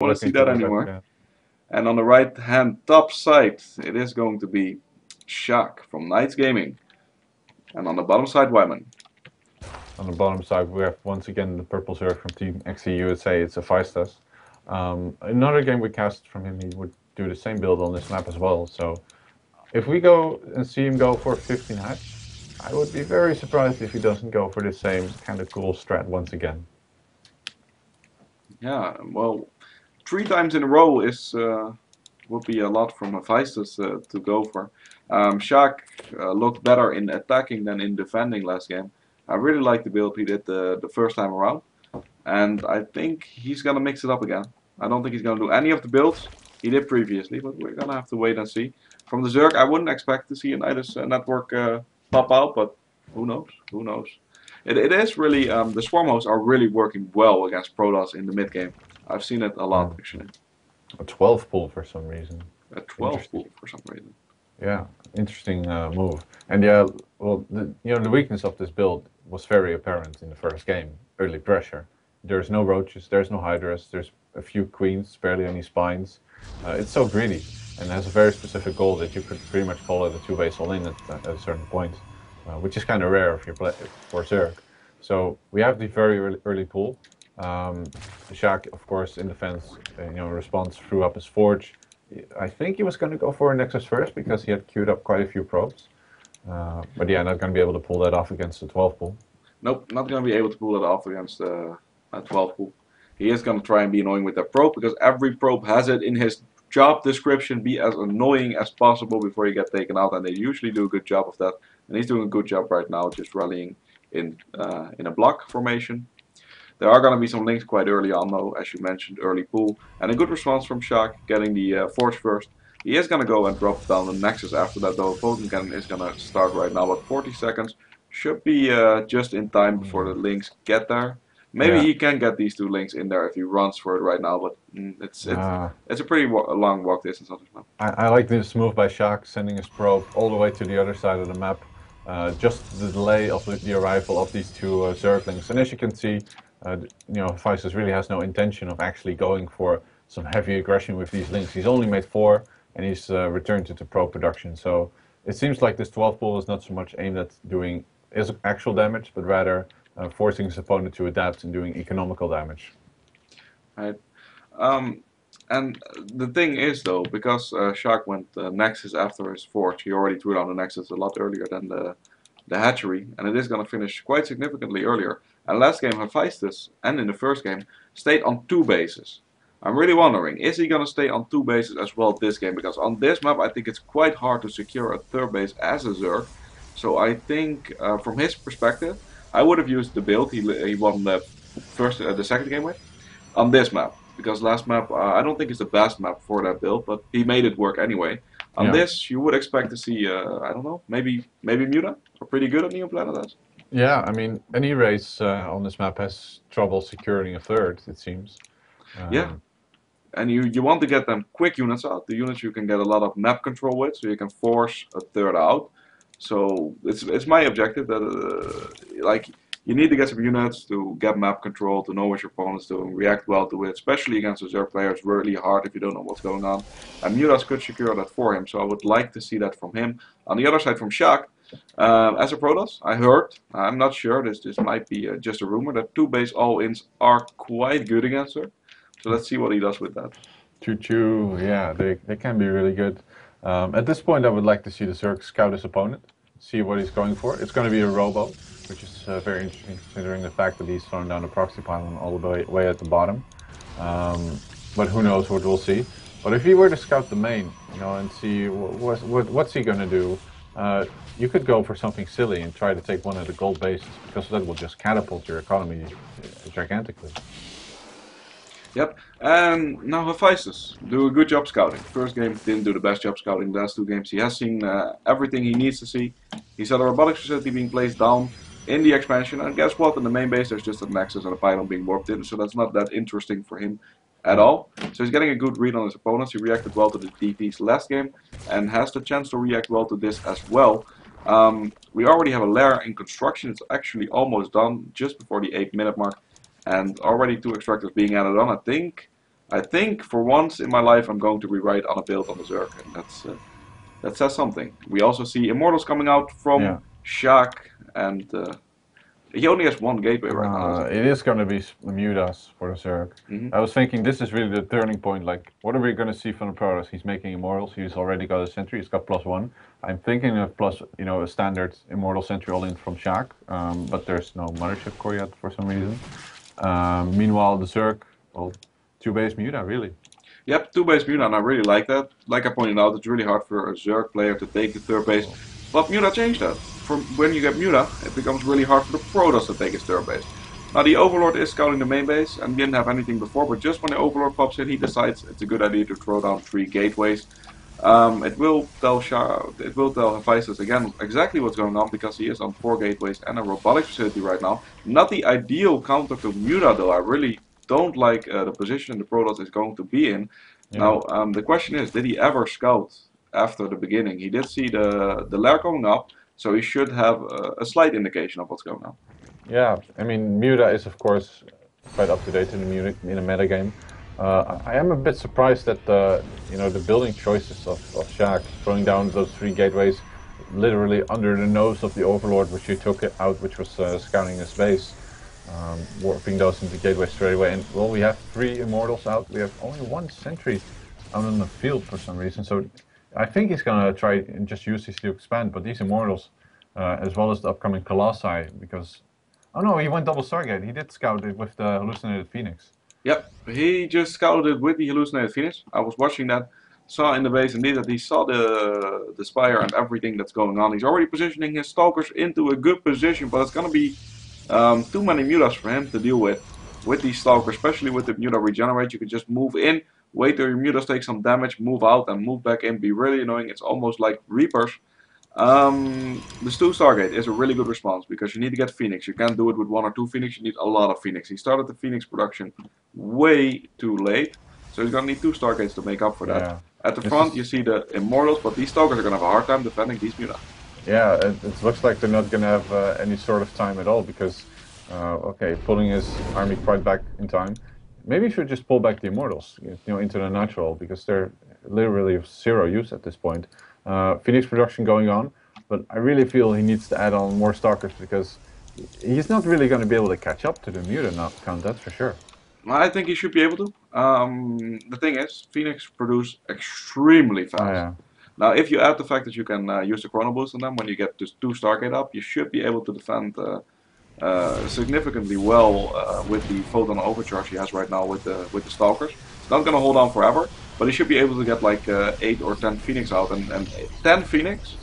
Want to see looking that towards that, anymore. yeah. And on the right hand top side, it is going to be Sjaak from Knights Gaming. And on the bottom side, Wyman. On the bottom side, we have once again the purple Zerg from Team XE USA. It's Hephaistas. Another game we cast from him, he would do the same build on this map as well. So if we go and see him go for 15 hatch, I would be very surprised if he doesn't go for the same kind of cool strat once again. Yeah, well, 3 times in a row is would be a lot from Hephaistas to go for. Sjaak looked better in attacking than in defending last game. I really like the build he did the first time around. And I think he's gonna mix it up again. I don't think he's gonna do any of the builds he did previously, but we're gonna have to wait and see. From the Zerg, I wouldn't expect to see an Nidus network pop out, but who knows? Who knows? It is really the Swarm hosts are really working well against Protoss in the mid game. I've seen it a lot actually. A 12 pull for some reason. A 12 pool for some reason. Yeah, interesting move. And yeah, well, the weakness of this build was very apparent in the first game. Early pressure. There's no roaches, there's no hydras, there's a few queens, barely any spines. It's so greedy and has a very specific goal that you could pretty much call it a two-base all-in at a certain point, which is kind of rare if you play for Zerg. So we have the very early pull. Sjaak, of course, in defense, response threw up his forge. I think he was going to go for a Nexus first because he had queued up quite a few probes. But yeah, not going to be able to pull that off against the 12 pull. Nope, not going to be able to pull it off against a 12 pool. He is going to try and be annoying with that probe because every probe has it in his job description, be as annoying as possible before you get taken out, and they usually do a good job of that. And he's doing a good job right now, just rallying in a block formation. There are going to be some links quite early on though, as you mentioned, early pool. And a good response from Sjaak, getting the Forge first. He is going to go and drop down the Nexus after that though. Potent Cannon is going to start right now, but 40 seconds should be just in time before the links get there. Maybe he can get these 2 links in there if he runs for it right now, but it's a pretty long walk distance on this map. I like this move by Sjaak, sending his probe all the way to the other side of the map. Just the delay of the arrival of these 2 Zerglings. And as you can see, Hephaistas really has no intention of actually going for some heavy aggression with these links. He's only made 4 and he's returned to the pro production. So it seems like this 12 pull is not so much aimed at doing actual damage, but rather forcing his opponent to adapt and doing economical damage. Right. And the thing is though, because Sjaak went Nexus after his Forge, he already threw down the Nexus a lot earlier than the hatchery, and it is going to finish quite significantly earlier. And last game, Hephaistas, and in the first game, stayed on 2 bases. I'm really wondering, is he going to stay on 2 bases as well this game? Because on this map, I think it's quite hard to secure a 3rd base as a Zerg. So I think, from his perspective, I would have used the build he won the second game with on this map. Because last map, I don't think it's the best map for that build, but he made it work anyway. On this, you would expect to see, I don't know, maybe Muta, or pretty good at Neoplanet as. Yeah, I mean, any race on this map has trouble securing a 3rd, it seems. Yeah, and you want to get them quick units out, the units you can get a lot of map control with, so you can force a 3rd out. So it's my objective that like you need to get some units to get map control, to know what your opponent's doing, react well to it, especially against a Zerg player. It's really hard if you don't know what's going on. And Mutas could secure that for him, so I would like to see that from him. On the other side, from Sjaak, as a Protoss, I heard, I'm not sure, this might be just a rumor, that 2 base all-ins are quite good against her. So let's see what he does with that. Choo-choo, yeah, they can be really good. At this point, I would like to see the Zerg scout his opponent, see what he's going for. It's going to be a robo, which is very interesting considering the fact that he's thrown down a proxy pylon all the way at the bottom. But who knows what we'll see. But if he were to scout the main, and see what's he going to do, you could go for something silly and try to take one of the gold bases, because that will just catapult your economy gigantically. Yep, and now Hephaistas do a good job scouting. First game didn't do the best job scouting. The last 2 games he has seen everything he needs to see. He saw the robotics facility being placed down in the expansion, and guess what? In the main base there's just a Nexus and a pylon being warped in, so that's not that interesting for him at all. So he's getting a good read on his opponents. He reacted well to the DPs last game and has the chance to react well to this as well. We already have a lair in construction. It's actually almost done, just before the 8-minute mark. And already 2 extractors being added on. I think I think for once in my life I'm going to rewrite on a build on the Zerg, and that says something. We also see Immortals coming out from Yeah. Sjaak, and he only has one gateway right now, doesn't It is going to be Mutas for the Zerg. he? I was thinking this is really the turning point. Like, what are we going to see from the Protoss? He's making Immortals. He's already got a Sentry. He's got +1. I'm thinking of a standard Immortal Sentry all in from Sjaak, but there's no Mothership Core yet for some reason. Meanwhile, the Zerg, well, 2-base Muta, really. Yep, 2-base Muta, and I really like that. Like I pointed out, it's really hard for a Zerg player to take the 3rd base, but Muta changed that. From when you get Muta, it becomes really hard for the Protoss to take his 3rd base. Now the Overlord is scouting the main base and didn't have anything before, but just when the Overlord pops in, he decides it's a good idea to throw down 3 gateways. It will tell Hephaistas again exactly what's going on because he is on 4 gateways and a robotics facility right now. Not the ideal counter to Muta though. I really don't like the position the Protoss is going to be in. Yeah. Now the question is, did he ever scout after the beginning? He did see the lair going up, so he should have a slight indication of what's going on. Yeah, I mean, Muta is of course quite up to date in the meta game. I am a bit surprised that the building choices of Sjaak, throwing down those 3 gateways, literally under the nose of the Overlord, which he took out, which was scouting his base, warping those into gateways straight away. And well, we have 3 Immortals out. We have only 1 Sentry out on the field for some reason. So I think he's gonna try and just use these to expand. But these Immortals, as well as the upcoming Colossi, because oh no, he went double Stargate. He did scout it with the hallucinated Phoenix. Yep, he just scouted it with the hallucinated Phoenix. I was watching that, saw in the base indeed that he saw the spire and everything that's going on. He's already positioning his stalkers into a good position, but it's gonna be too many mutas for him to deal with these stalkers, especially with the muta regenerate. You can just move in, wait till your mutas take some damage, move out, and move back in. Be really annoying. It's almost like Reapers. The Stu Stargate is a really good response because you need to get Phoenix. You can't do it with 1 or 2 Phoenix, you need a lot of Phoenix. He started the Phoenix production way too late, so he's gonna need 2 Stargates to make up for that. Yeah. At the front, you see the Immortals, but these Stalkers are gonna have a hard time defending these Muta. Yeah, it looks like they're not going to have any sort of time at all because, okay, pulling his army quite back in time. Maybe he should just pull back the Immortals, into the natural because they're literally of 0 use at this point. Phoenix production going on, but I really feel he needs to add on more Stalkers because he's not really going to be able to catch up to the Muta count, that's for sure. I think he should be able to. The thing is, Phoenix produce extremely fast. Oh, yeah. Now, if you add the fact that you can use the Chrono Boost on them when you get to 2 Stargate up, you should be able to defend significantly well with the photon overcharge he has right now with the Stalkers. It's not going to hold on forever, but he should be able to get like 8 or 10 Phoenix out, and 10 Phoenix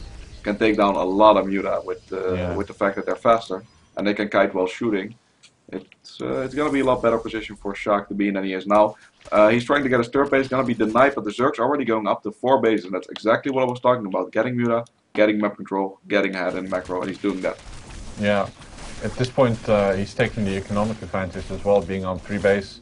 can take down a lot of Muta with the fact that they're faster and they can kite while shooting. It's going to be a lot better position for Sjaak to be in than he is now. He's trying to get his 3rd base, going to be denied, but the Zerg's already going up to 4 bases, and that's exactly what I was talking about. Getting Muta, getting map control, getting ahead in macro, and he's doing that. Yeah, at this point he's taking the economic advantage as well, being on 3 base,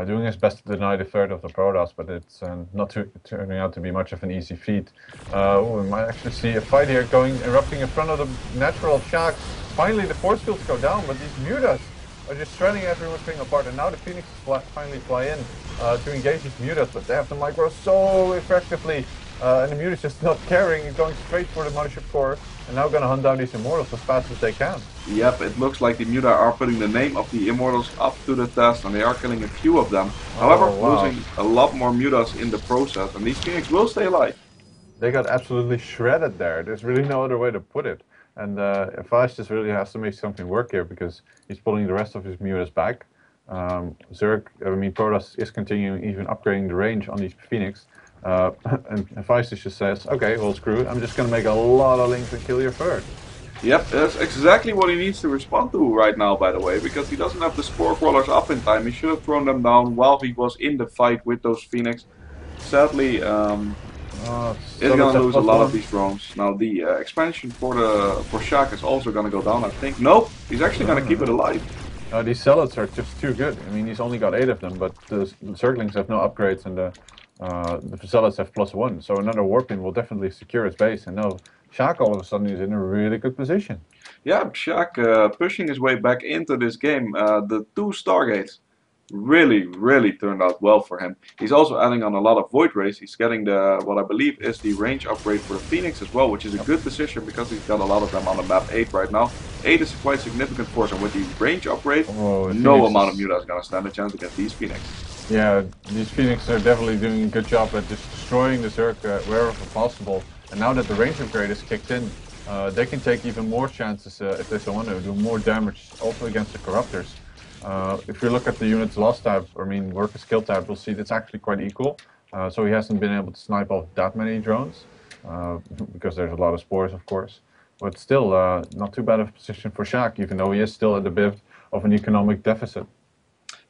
doing his best to deny the 3rd of the Protoss, but it's not turning out to be much of an easy feat. We might actually see a fight here erupting in front of the natural of Sjaak. Finally the force fields go down, but these Mutas are just shredding everything apart, and now the Phoenixes finally fly in to engage these Mutas, but they have to micro so effectively, and the Mutas just not caring and going straight for the Mothership Core, and now going to hunt down these Immortals as fast as they can. Yep, it looks like the Muta are putting the name of the Immortals up to the test, and they are killing a few of them. However, losing a lot more Mutas in the process, and these Phoenix will stay alive. They got absolutely shredded there. There's really no other way to put it. And Hephaistas really has to make something work here because he's pulling the rest of his Mutas back. Protoss is continuing even upgrading the range on these Phoenix. And Hephaistas just says, okay, well screw it, I'm just going to make a lot of links and kill your 3rd. Yep, that's exactly what he needs to respond to right now, by the way, because he doesn't have the Spore Crawlers up in time. He should have thrown them down while he was in the fight with those Phoenix. Sadly, he's going to lose a lot of these drones. Now, the expansion for Sjaak is also going to go down, I think. Nope, he's actually going to keep it alive. These Zealots are just too good. I mean, he's only got 8 of them, but the Zerglings have no upgrades, and the Zealots have +1. So another Warpin will definitely secure his base, and now Sjaak all of a sudden is in a really good position. Yeah, Sjaak pushing his way back into this game. The 2 Stargates really turned out well for him. He's also adding on a lot of Void Rays. He's getting the what I believe is the range upgrade for the Phoenix as well, which is a good decision because he's got a lot of them on the map 8 right now. 8 is quite significant for us, and with the range upgrade, Oh, the no Phoenix amount of is, Muta is going to stand a chance against these Phoenix. yeah, these Phoenix are definitely doing a good job at just destroying the Zerg wherever possible. And now that the range upgrade is kicked in, they can take even more chances if they so want to do more damage also against the Corruptors. If you look at the unit's loss tab, I mean worker skill tab, we'll see it's actually quite equal. So he hasn't been able to snipe off that many drones because there's a lot of spores, of course. But still, not too bad of a position for Sjaak, even though he is still at a bit of an economic deficit.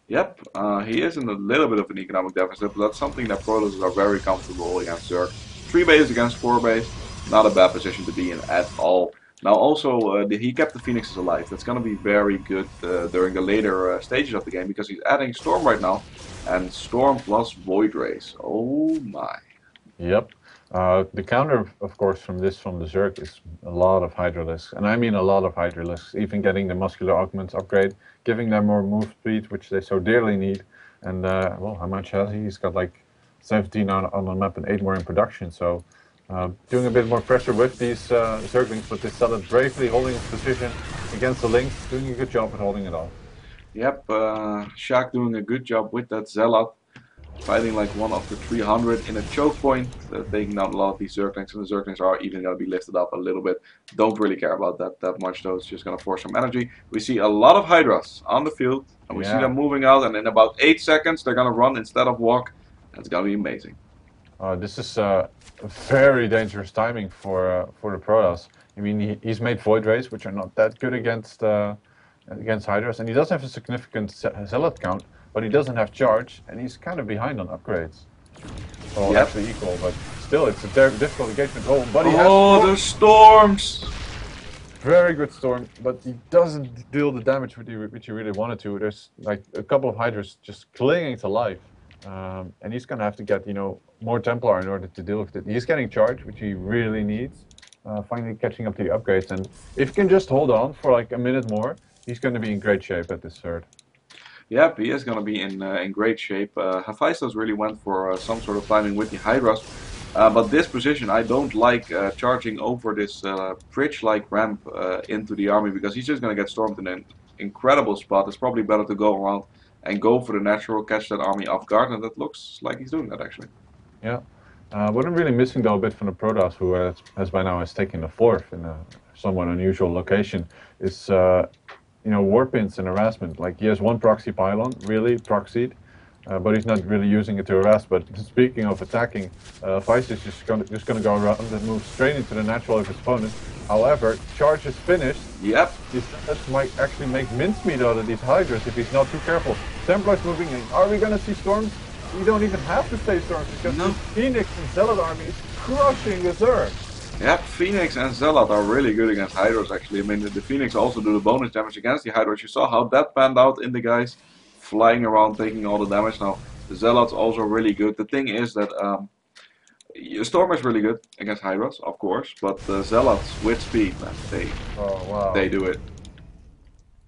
Yep, he is in a little bit of an economic deficit, but that's something that Protoss are very comfortable against Zerg. 3 base against 4 base, not a bad position to be in at all. Now also, he kept the Phoenixes alive. That's going to be very good during the later stages of the game because he's adding Storm right now. And Storm plus Void Rays. Oh my. Yep. The counter, of course, from the Zerg is a lot of Hydralisks, and I mean a lot of Hydralisks, even getting the Muscular Augments upgrade, giving them more move speed, which they so dearly need. And, well, how much has he? He's got like 17 on the map and 8 more in production, so doing a bit more pressure with these Zerglings, but they started bravely holding his position against the Lynx, doing a good job at holding it off. Yep, Sjaak doing a good job with that Zealot. Fighting like one of the 300 in a choke point, taking down a lot of these Zerglings, and the Zerglings are even going to be lifted up a little bit. Don't really care about that much though, it's just going to force some energy. We see a lot of Hydras on the field, and we see Yeah. them moving out, and in about 8 seconds they're going to run instead of walk. That's going to be amazing. This is very dangerous timing for the Protoss. I mean, he's made Void Rays, which are not that good against Hydras, and he does have a significant Zealot count, but he doesn't have charge, and he's kind of behind on upgrades. Well, Yep. actually equal, but still, it's a very difficult engagement. Oh, but he has Oh, the storms! very good storm, but he doesn't deal the damage which he really wanted to. There's like a couple of Hydras just clinging to life. And he's going to have to get, more Templar in order to deal with it. He's getting charge, which he really needs. Finally catching up to the upgrades. And if he can just hold on for like a minute more, he's going to be in great shape at this third. Yep, he is going to be in great shape. Hephaistas really went for some sort of timing with the Hydras. But this position, I don't like charging over this bridge-like ramp into the army because he's just going to get stormed in an incredible spot. It's probably better to go around and go for the natural, catch that army off guard, and that looks like he's doing that actually. Yeah. What I'm really missing though a bit from the Protoss, who has by now has taken the fourth in a somewhat unusual location, is warpins and harassment. Like he has one proxy pylon, really proxied, but he's not really using it to harass. But speaking of attacking, Vice is just gonna go around and move straight into the natural of his opponent. However, charge is finished. Yep. That might actually make mincemeat out of these Hydras if he's not too careful. Templar's moving in. Are we gonna see storms? You don't even have to stay storms because No. the Phoenix and Zealot army is crushing the Zerg. Yep, Phoenix and Zealot are really good against Hydras actually. I mean, the Phoenix also do the bonus damage against the Hydras. You saw how that panned out in the guys flying around taking all the damage. Now, the Zealot's also really good. The thing is that Storm is really good against Hydras, of course, but the Zealots with speed, man, Oh wow! they do it.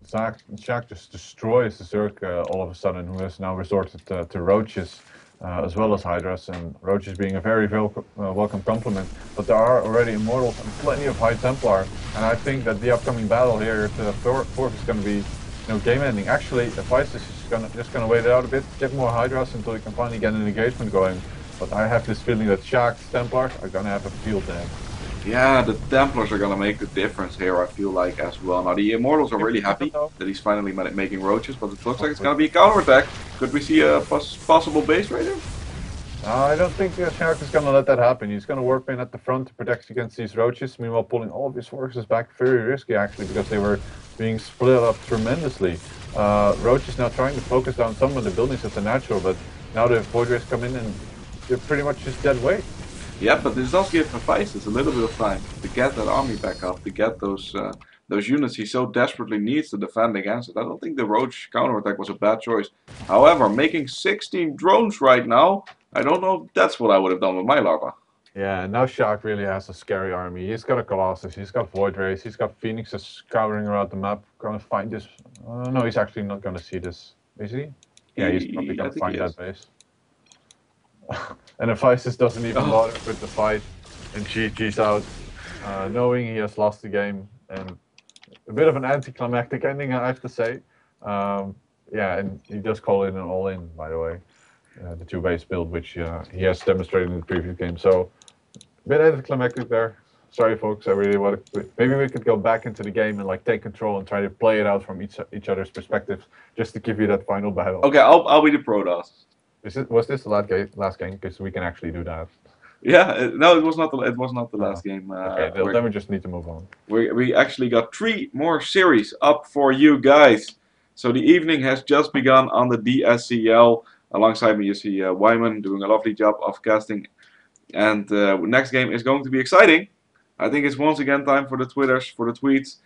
Sjaak just destroys the Zerg all of a sudden, who has now resorted to Roaches as well as Hydras, and Roaches being a very welcome compliment. But there are already Immortals and plenty of High Templar, and I think that the upcoming battle here at the fourth is going to be game ending. Actually, Hephaistas is just gonna wait it out a bit, get more Hydras until we can finally get an engagement going. But I have this feeling that Sjaak's Templars are gonna have a field day. Yeah, the Templars are gonna make the difference here, I feel like, as well. Now, the Immortals are really happy that he's finally making Roaches, but it looks like it's gonna be a counterattack. Could we see a possible base raider? I don't think Sjaak is gonna let that happen. He's gonna warp in at the front to protect against these Roaches, meanwhile pulling all of his forces back. Very risky, actually, because they were being split up tremendously. Roaches now trying to focus down some of the buildings at the natural, but now the Void Rays come in and they're pretty much just dead weight. Yeah, but this does give Hephaistas a little bit of time to get that army back up, to get those units he so desperately needs to defend against it. I don't think the Roach counterattack was a bad choice. However, making 16 drones right now, I don't know if that's what I would have done with my larva. Yeah, and now Sjaak really has a scary army. He's got a Colossus, he's got Void Rays, he's got Phoenixes scouring around the map, gonna find this. No, he's actually not gonna see this, is he? Yeah, he's probably I gonna think he find that is. base. And Hephaistas doesn't even Oh. bother with the fight, and GG's out, knowing he has lost the game, and a bit of an anticlimactic ending, I have to say. Yeah, and he does call in an all-in, by the way, the two-base build, which he has demonstrated in the previous game. So, a bit anticlimactic there. Sorry, folks. I really want to. Maybe we could go back into the game and like take control and try to play it out from each other's perspectives, just to give you that final battle. Okay, I'll be the Protoss. Was this the last game? Because we can actually do that. Yeah, no, it was not. It was not the last game. Okay, then we just need to move on. We actually got 3 more series up for you guys. So the evening has just begun on the DSCL. Alongside me, you see Wyman doing a lovely job of casting. And next game is going to be exciting. I think it's once again time for the Twitters, for the tweets.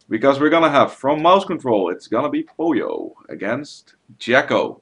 Because we're gonna have, from mouse control, it's gonna be Poyo against Jacko.